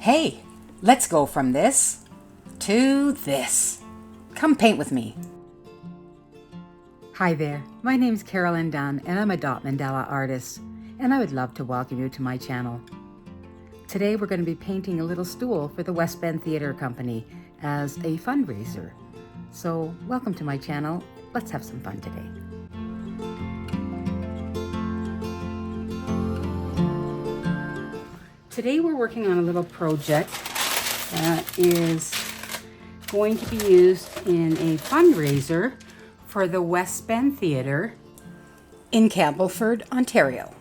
Hey, let's go from this to this. Come paint with me. Hi there, my name's Carolyn Dunn and I'm a dot mandala artist, and I would love to welcome you to my channel. Today we're going to be painting a little stool for the West Bend Theatre Company as a fundraiser. So welcome to my channel. Let's have some fun today. Today we're working on a little project that is going to be used in a fundraiser for the West Bend Theatre in Campbellford, Ontario.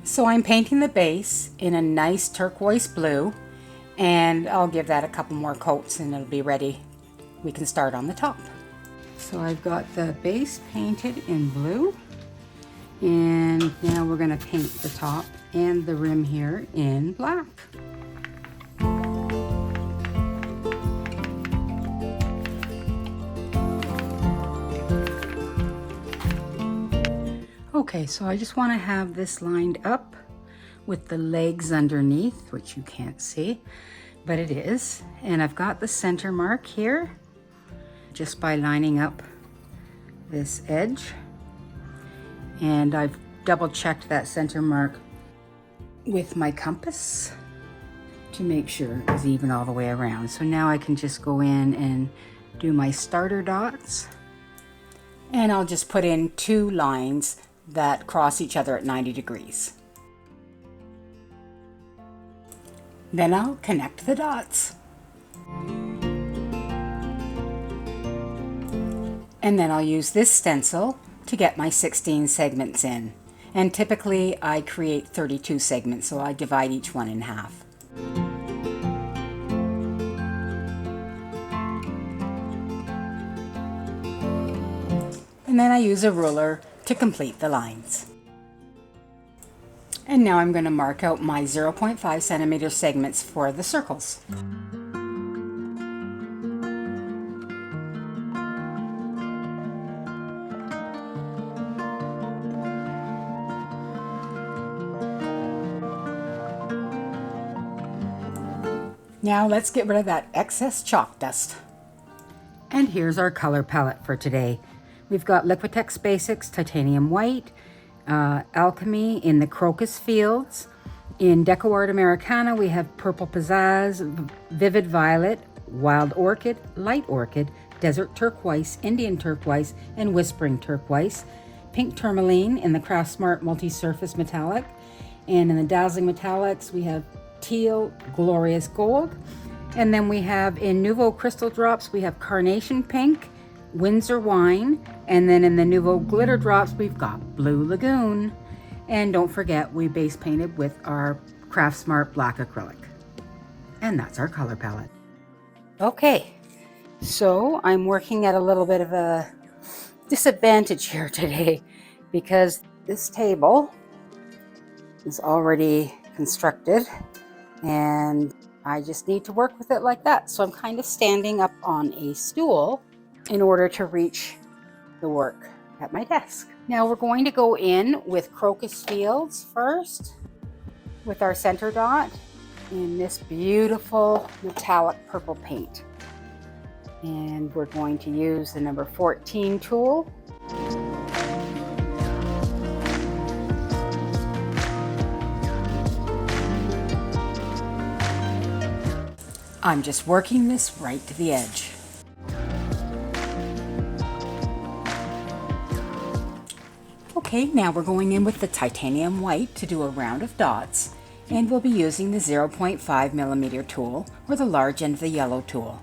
So I'm painting the base in a nice turquoise blue, and I'll give that a couple more coats and it'll be ready. We can start on the top. So I've got the base painted in blue, and now we're going to paint the top and the rim here in black. Okay, so I just want to have this lined up with the legs underneath, which you can't see, but it is. And I've got the center mark here just by lining up this edge. And I've double checked that center mark with my compass to make sure it was even all the way around. So now I can just go in and do my starter dots. And I'll just put in 2 lines that cross each other at 90 degrees. Then I'll connect the dots. And then I'll use this stencil to get my 16 segments in. And typically I create 32 segments, so I divide each one in half. And then I use a ruler to complete the lines. And now I'm going to mark out my 0.5 centimeter segments for the circles. Now let's get rid of that excess chalk dust. And here's our color palette for today. We've got Liquitex Basics Titanium White, Alchemy in the Crocus fields. In DecoArt Americana we have Purple Pizzazz, Vivid Violet, Wild Orchid, Light Orchid, Desert Turquoise, Indian Turquoise, and Whispering Turquoise. Pink Tourmaline in the CraftSmart Multi-Surface Metallic. And in the Dazzling Metallics we have Teal, Glorious Gold. And then we have in Nuvo Crystal Drops we have Carnation Pink, Windsor Wine, and then in the Nuvo Glitter Drops we've got Blue Lagoon. And don't forget we base painted with our CraftSmart Black Acrylic. And that's our color palette. Okay, so I'm working at a little bit of a disadvantage here today because this table is already constructed and I just need to work with it like that. So I'm kind of standing up on a stool in order to reach the work at my desk. Now we're going to go in with Crocus Fields first with our center dot in this beautiful metallic purple paint. And we're going to use the number 14 tool. I'm just working this right to the edge. Okay, now we're going in with the titanium white to do a round of dots, and we'll be using the 0.5 millimeter tool or the large end of the yellow tool.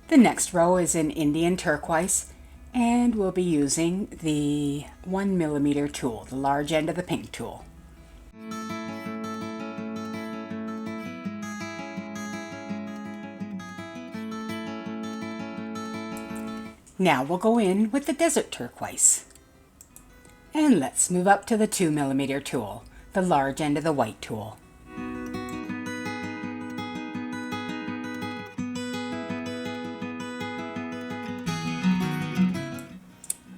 The next row is in Indian Turquoise, and we'll be using the 1 millimeter tool, the large end of the pink tool. Now we'll go in with the Desert Turquoise. And let's move up to the 2mm tool, the large end of the white tool.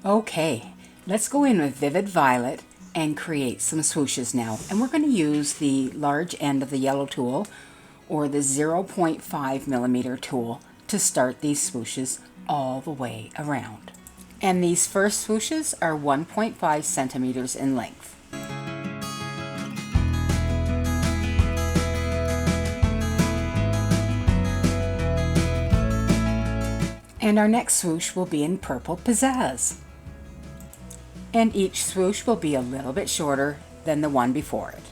Okay, let's go in with Vivid Violet and create some swooshes now. And we're going to use the large end of the yellow tool or the 0.5 millimeter tool to start these swooshes all the way around. And these first swooshes are 1.5 centimeters in length. And our next swoosh will be in purple Pizzazz. And each swoosh will be a little bit shorter than the one before it.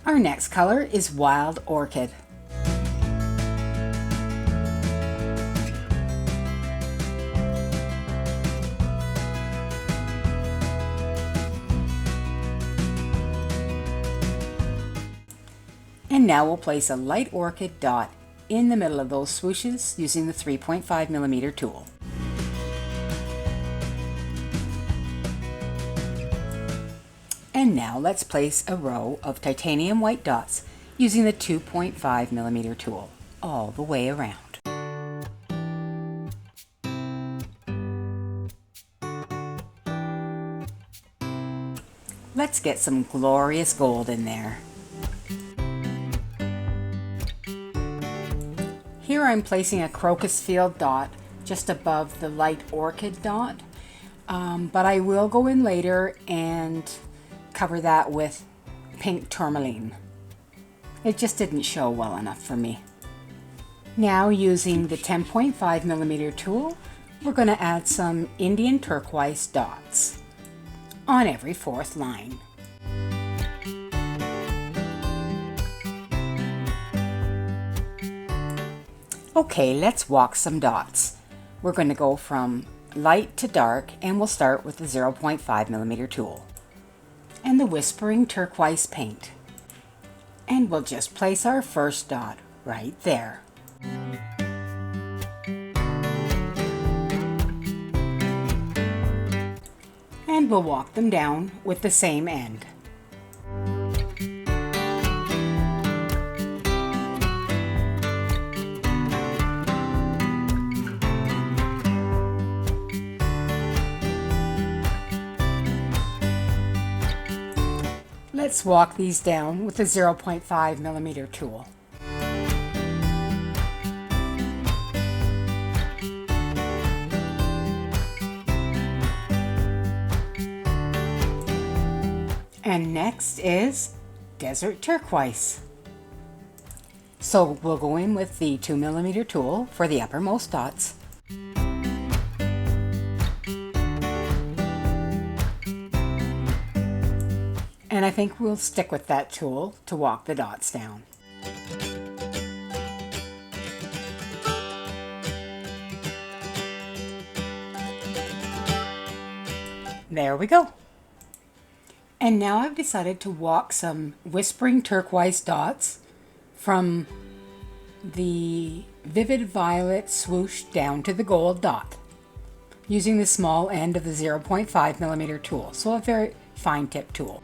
Our next color is Wild Orchid. And now we'll place a light orchid dot in the middle of those swooshes using the 3.5 millimeter tool. And now let's place a row of titanium white dots using the 2.5 millimeter tool all the way around. Let's get some glorious gold in there. Here I'm placing a crocus field dot just above the light orchid dot, but I will go in later and cover that with pink tourmaline. It just didn't show well enough for me. Now using the 10.5 millimeter tool, we're going to add some Indian turquoise dots on every fourth line. Okay, let's walk some dots. We're going to go from light to dark and we'll start with the 0.5 millimeter tool and the Whispering Turquoise paint. And we'll just place our first dot right there. And we'll walk them down with the same end. Let's walk these down with the 0.5 millimeter tool. And next is Desert Turquoise. So we'll go in with the 2 millimeter tool for the uppermost dots. And I think we'll stick with that tool to walk the dots down. There we go. And now I've decided to walk some Whispering Turquoise dots from the Vivid Violet swoosh down to the gold dot using the small end of the 0.5 millimeter tool, so a very fine tip tool.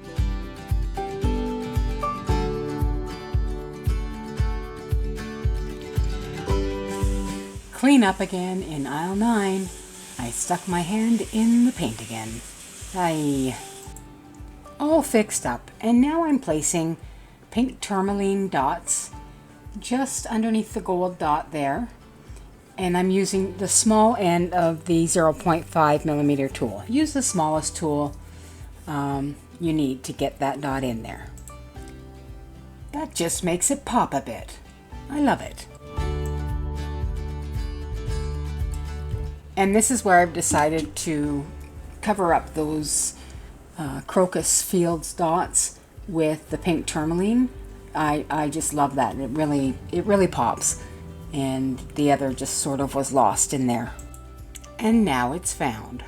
Clean up again in aisle 9. I stuck my hand in the paint again. All fixed up, and now I'm placing pink tourmaline dots just underneath the gold dot there, and I'm using the small end of the 0.5 millimeter tool. Use the smallest tool you need to get that dot in there. That just makes it pop a bit. I love it. And this is where I've decided to cover up those crocus fields dots with the pink tourmaline. I just love that. It really pops, and the other just sort of was lost in there. And now it's found.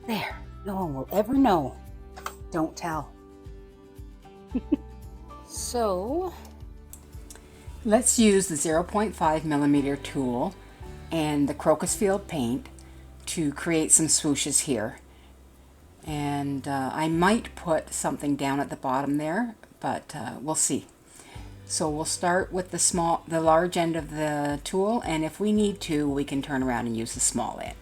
There, no one will ever know. Don't tell. So let's use the 0.5 millimeter tool and the Crocus Field paint to create some swooshes here. And I might put something down at the bottom there, but we'll see. So we'll start with the large end of the tool, and if we need to, we can turn around and use the small end.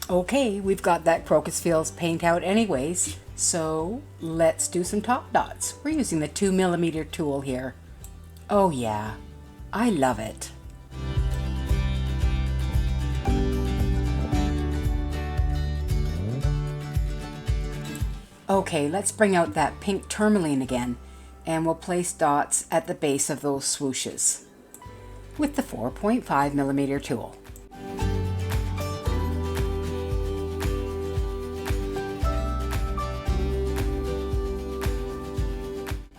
Okay, we've got that Crocus Fields paint out anyways, so let's do some top dots. We're using the 2mm tool here. Oh yeah, I love it. Okay, let's bring out that pink Tourmaline again, and we'll place dots at the base of those swooshes with the 4.5mm tool.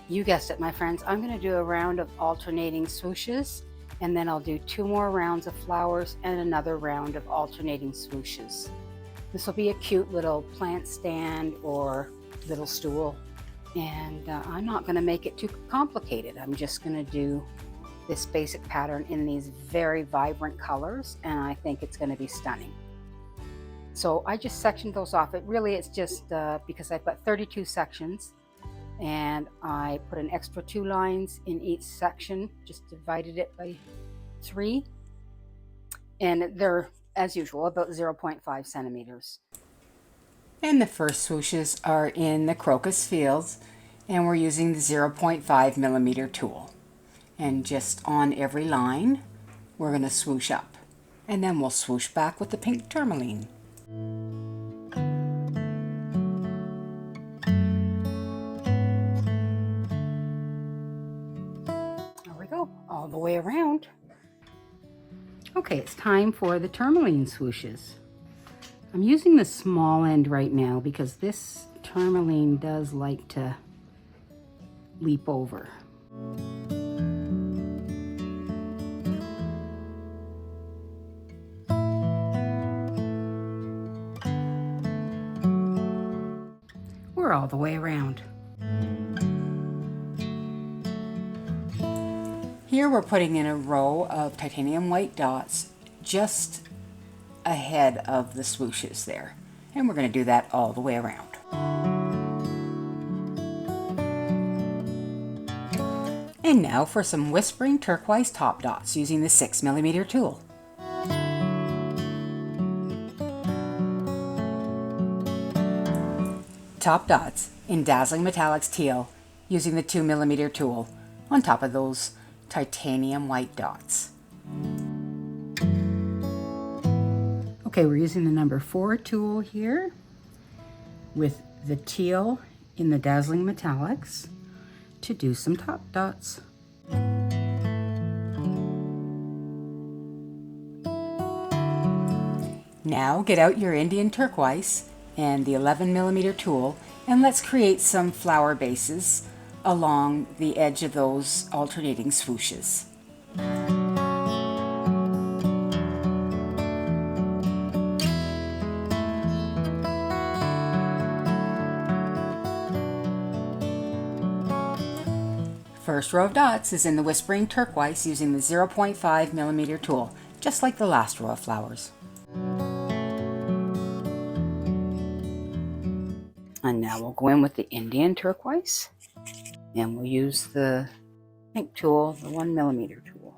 You guessed it, my friends. I'm going to do a round of alternating swooshes, and then I'll do 2 more rounds of flowers and another round of alternating swooshes. This will be a cute little plant stand or little stool, and I'm not going to make it too complicated. I'm just going to do this basic pattern in these very vibrant colors, and I think it's going to be stunning. So I just sectioned those off. It's just because I've got 32 sections, and I put an extra 2 lines in each section, just divided it by 3, and they're, as usual, about 0.5 centimeters. And the first swooshes are in the Crocus Fields, and we're using the 0.5mm tool. And just on every line, we're going to swoosh up, and then we'll swoosh back with the pink Tourmaline. All the way around. Okay, it's time for the Tourmaline swooshes. I'm using the small end right now because this Tourmaline does like to leap over. We're all the way around. Here we're putting in a row of titanium white dots just ahead of the swooshes there. And we're going to do that all the way around. And now for some whispering turquoise top dots using the 6mm tool. Top dots in Dazzling Metallics Teal using the 2mm tool on top of those titanium white dots. Okay, we're using the number 4 tool here with the teal in the Dazzling Metallics to do some top dots. Now get out your Indian turquoise and the 11mm tool, and let's create some flower bases along the edge of those alternating swooshes. First row of dots is in the Whispering Turquoise using the 0.5mm tool, just like the last row of flowers. And now we'll go in with the Indian Turquoise, and we'll use the pink tool, the 1mm tool.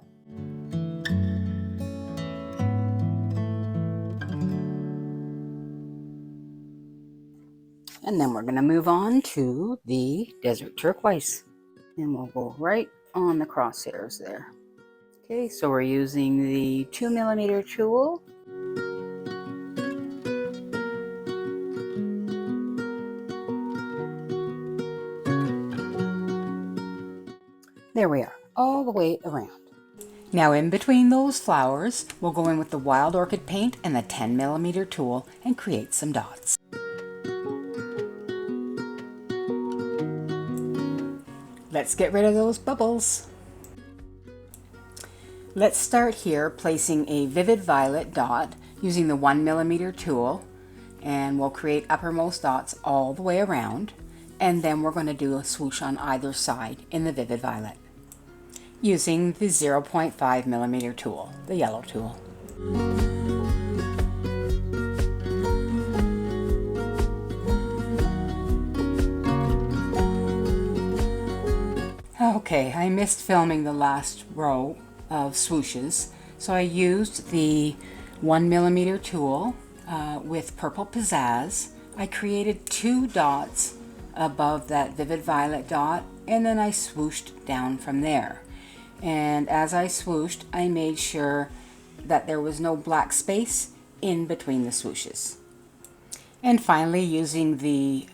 And then we're going to move on to the Desert Turquoise, and we'll go right on the crosshairs there. Okay, so we're using the 2mm tool. There we are, all the way around. Now in between those flowers, we'll go in with the Wild Orchid paint and the 10mm tool and create some dots. Let's get rid of those bubbles. Let's start here placing a vivid violet dot using the 1mm tool, and we'll create uppermost dots all the way around, and then we're going to do a swoosh on either side in the vivid violet using the 0.5mm tool, the yellow tool. Okay, I missed filming the last row of swooshes, so I used the 1mm tool with purple Pizzazz. I created 2 dots above that vivid violet dot, and then I swooshed down from there. And as I swooshed, I made sure that there was no black space in between the swooshes. And finally, using the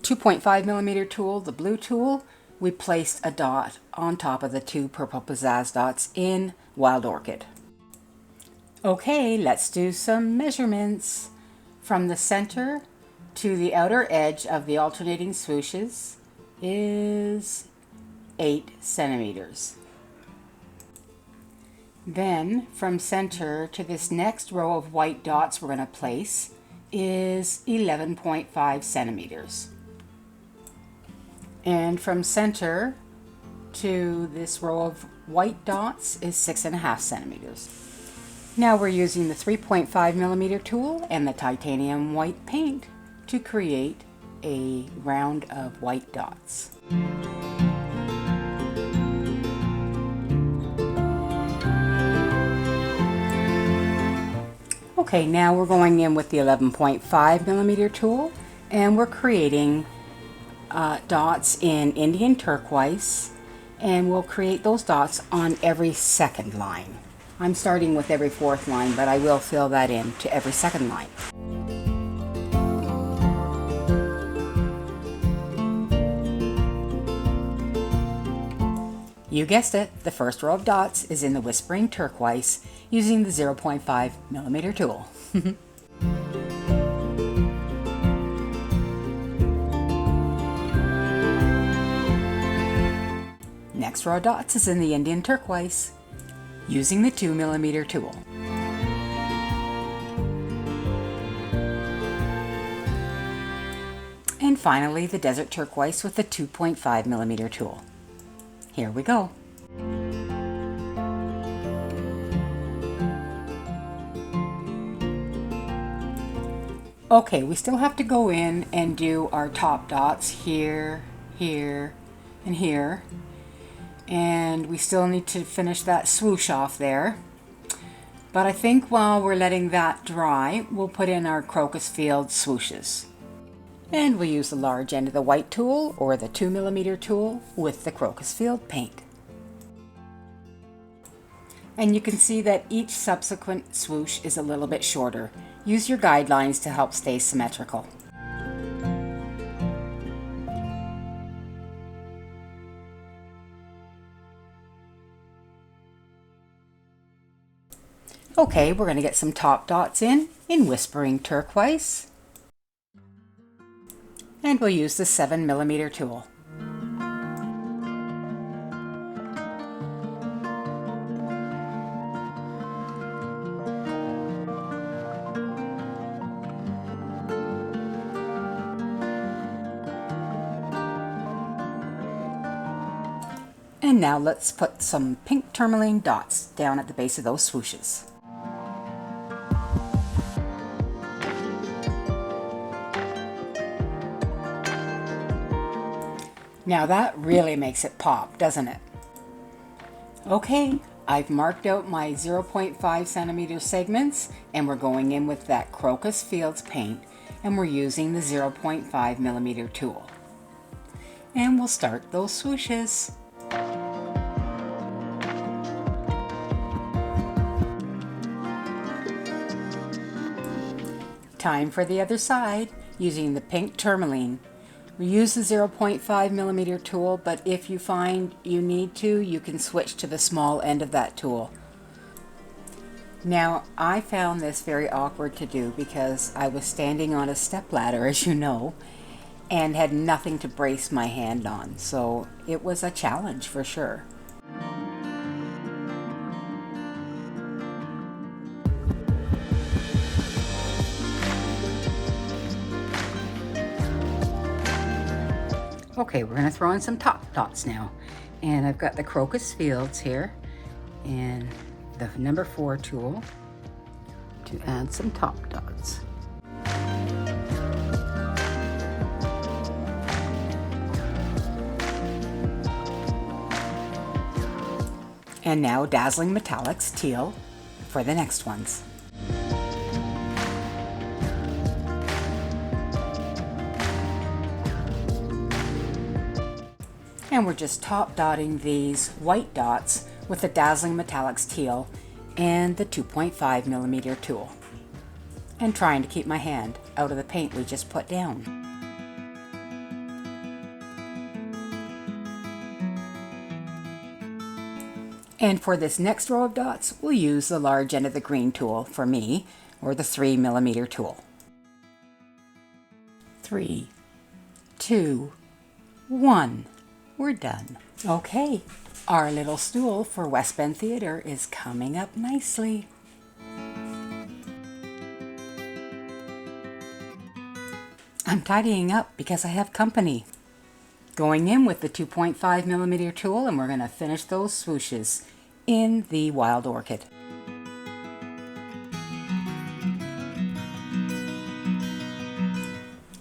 2.5mm tool, the blue tool, we placed a dot on top of the 2 purple Pizzazz dots in Wild Orchid. Okay, let's do some measurements. From the center to the outer edge of the alternating swooshes is 8 centimeters. Then from center to this next row of white dots we're going to place is 11.5 centimeters. And from center to this row of white dots is 6.5 centimeters. Now we're using the 3.5mm tool and the titanium white paint to create a round of white dots. Okay, now we're going in with the 11.5mm tool, and we're creating dots in Indian turquoise, and we'll create those dots on every second line. I'm starting with every 4th line, but I will fill that in to every 2nd line. You guessed it, the first row of dots is in the Whispering Turquoise using the 0.5mm tool. Next row of dots is in the Indian Turquoise using the 2mm tool. And finally the Desert Turquoise with the 2.5mm tool. Here we go. Okay, we still have to go in and do our top dots here, here, and here. And we still need to finish that swoosh off there. But I think while we're letting that dry, we'll put in our Crocus field swooshes. And we'll use the large end of the white tool or the 2mm tool with the Crocus field paint. And you can see that each subsequent swoosh is a little bit shorter. Use your guidelines to help stay symmetrical. Okay, we're going to get some top dots in Whispering Turquoise. And we'll use the 7mm tool. And now let's put some pink tourmaline dots down at the base of those swooshes. Now that really makes it pop, doesn't it? Okay, I've marked out my 0.5 centimeter segments, and we're going in with that Crocus Fields paint, and we're using the 0.5mm tool. And we'll start those swooshes. Time for the other side, using the pink tourmaline. We use the 0.5mm tool, but if you find you need to, you can switch to the small end of that tool. Now, I found this very awkward to do because I was standing on a stepladder, as you know, and had nothing to brace my hand on, so it was a challenge for sure. Okay, we're gonna throw in some top dots now. And I've got the Crocus Fields here and the number 4 tool to add some top dots. And now Dazzling Metallics Teal for the next ones. And we're just top dotting these white dots with the Dazzling Metallics Teal and the 2.5mm tool. And trying to keep my hand out of the paint we just put down. And for this next row of dots, we'll use the large end of the green tool for me, or the 3mm tool. 3, 2, 1. We're done. Okay, our little stool for West Bend Theatre is coming up nicely. I'm tidying up because I have company. Going in with the 2.5mm tool, and we're going to finish those swooshes in the Wild Orchid.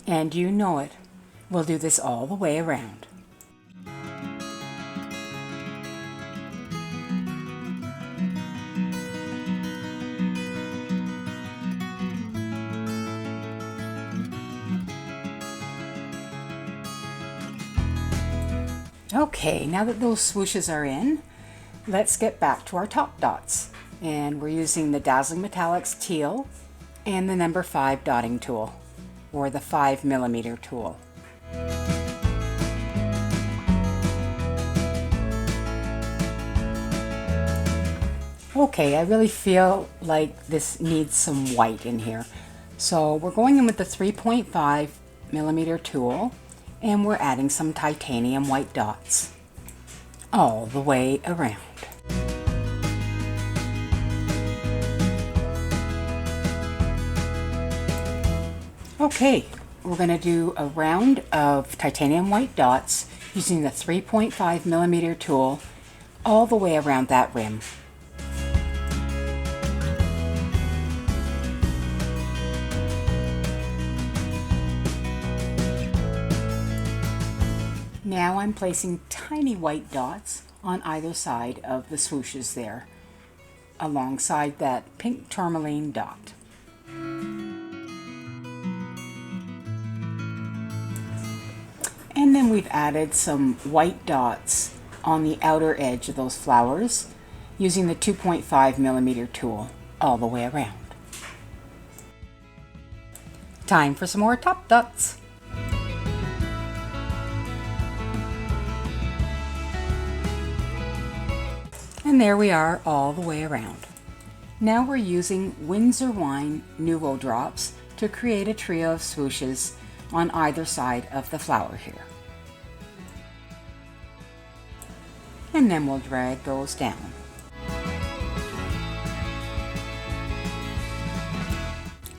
And you know it, we'll do this all the way around. Okay, now that those swooshes are in, let's get back to our top dots. And we're using the Dazzling Metallics Teal and the number 5 dotting tool, or the 5mm tool. Okay, I really feel like this needs some white in here. So we're going in with the 3.5mm tool, and we're adding some titanium white dots all the way around. Okay, we're going to do a round of titanium white dots using the 3.5mm tool all the way around that rim. Now I'm placing tiny white dots on either side of the swooshes there, alongside that pink tourmaline dot. And then we've added some white dots on the outer edge of those flowers using the 2.5mm tool all the way around. Time for some more top dots. And there we are all the way around. Now we're using Windsor Wine Nuvo drops to create a trio of swooshes on either side of the flower here. And then we'll drag those down.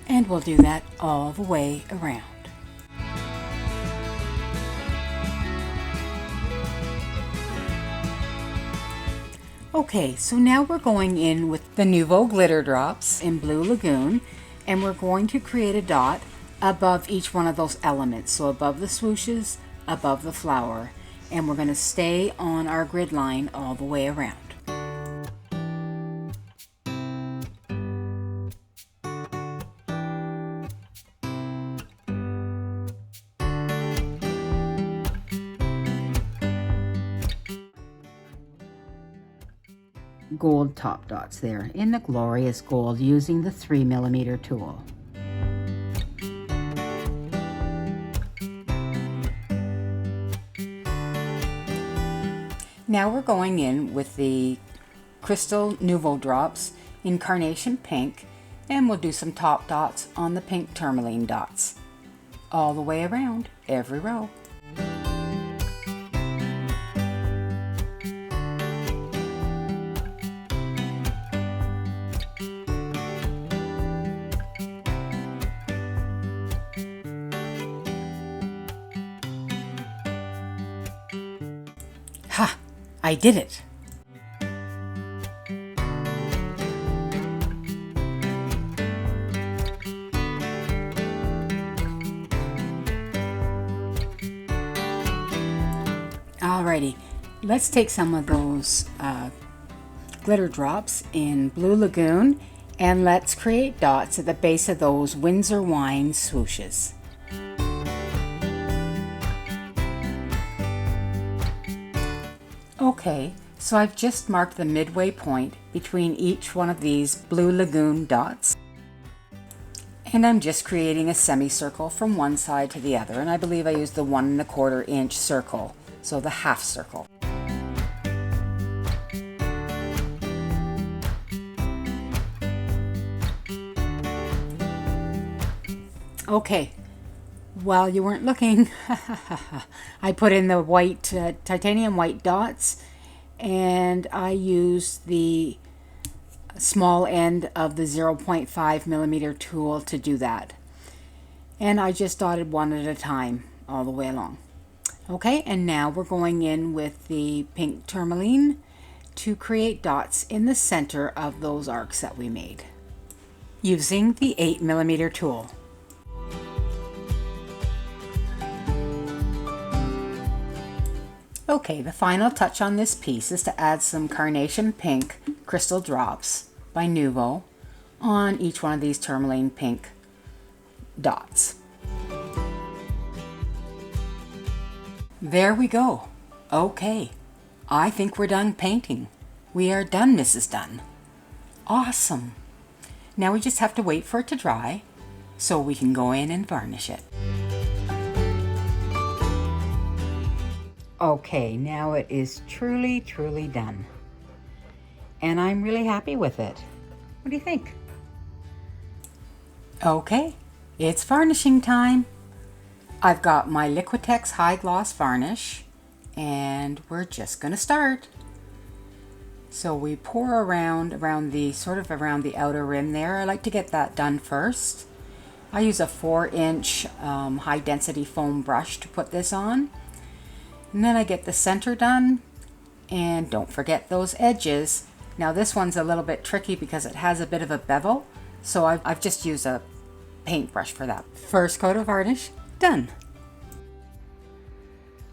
And we'll do that all the way around. Okay, so now we're going in with the Nuvo glitter drops in Blue Lagoon, and we're going to create a dot above each one of those elements. So above the swooshes, above the flower, and we're going to stay on our grid line all the way around. Gold top dots there in the glorious gold using the 3mm tool. Now we're going in with the crystal Nuvo drops in Carnation Pink, and we'll do some top dots on the pink tourmaline dots all the way around every row. Ha! I did it! Alrighty, let's take some of those glitter drops in Blue Lagoon and let's create dots at the base of those Windsor Wine swooshes. Okay, so I've just marked the midway point between each one of these Blue Lagoon dots. And I'm just creating a semicircle from one side to the other, and I believe I used the 1 1/4 inch circle, so the half circle. Okay, while you weren't looking, I put in the white, titanium white dots, and I used the small end of the 0.5 millimeter tool to do that. And I just dotted one at a time all the way along. Okay, and now we're going in with the pink Tourmaline to create dots in the center of those arcs that we made using the 8 millimeter tool. Okay, the final touch on this piece is to add some Carnation Pink crystal drops by Nuvo on each one of these Tourmaline pink dots. There we go. Okay, I think we're done painting. We are done, Mrs. Dunn. Awesome. Now we just have to wait for it to dry so we can go in and varnish it. Okay, now it is truly done. And I'm really happy with it. What do you think? Okay, it's varnishing time. I've got my Liquitex high gloss varnish and we're just gonna start. So we pour around the outer rim there. I like to get that done first. I use a 4-inch high density foam brush to put this on. And then I get the center done, and don't forget those edges. Now this one's a little bit tricky because it has a bit of a bevel, so I've just used a paintbrush for that. First coat of varnish, done.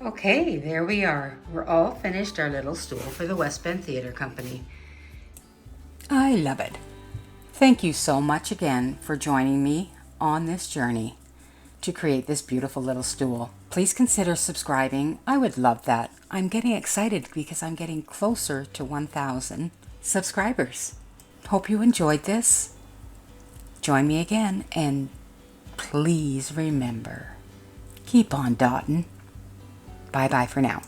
Okay, there we are. We're all finished our little stool for the West Bend Theatre Company. I love it. Thank you so much again for joining me on this journey to create this beautiful little stool. Please consider subscribing. I would love that. I'm getting excited because I'm getting closer to 1,000 subscribers. Hope you enjoyed this. Join me again, and please remember, keep on dotting. Bye-bye for now.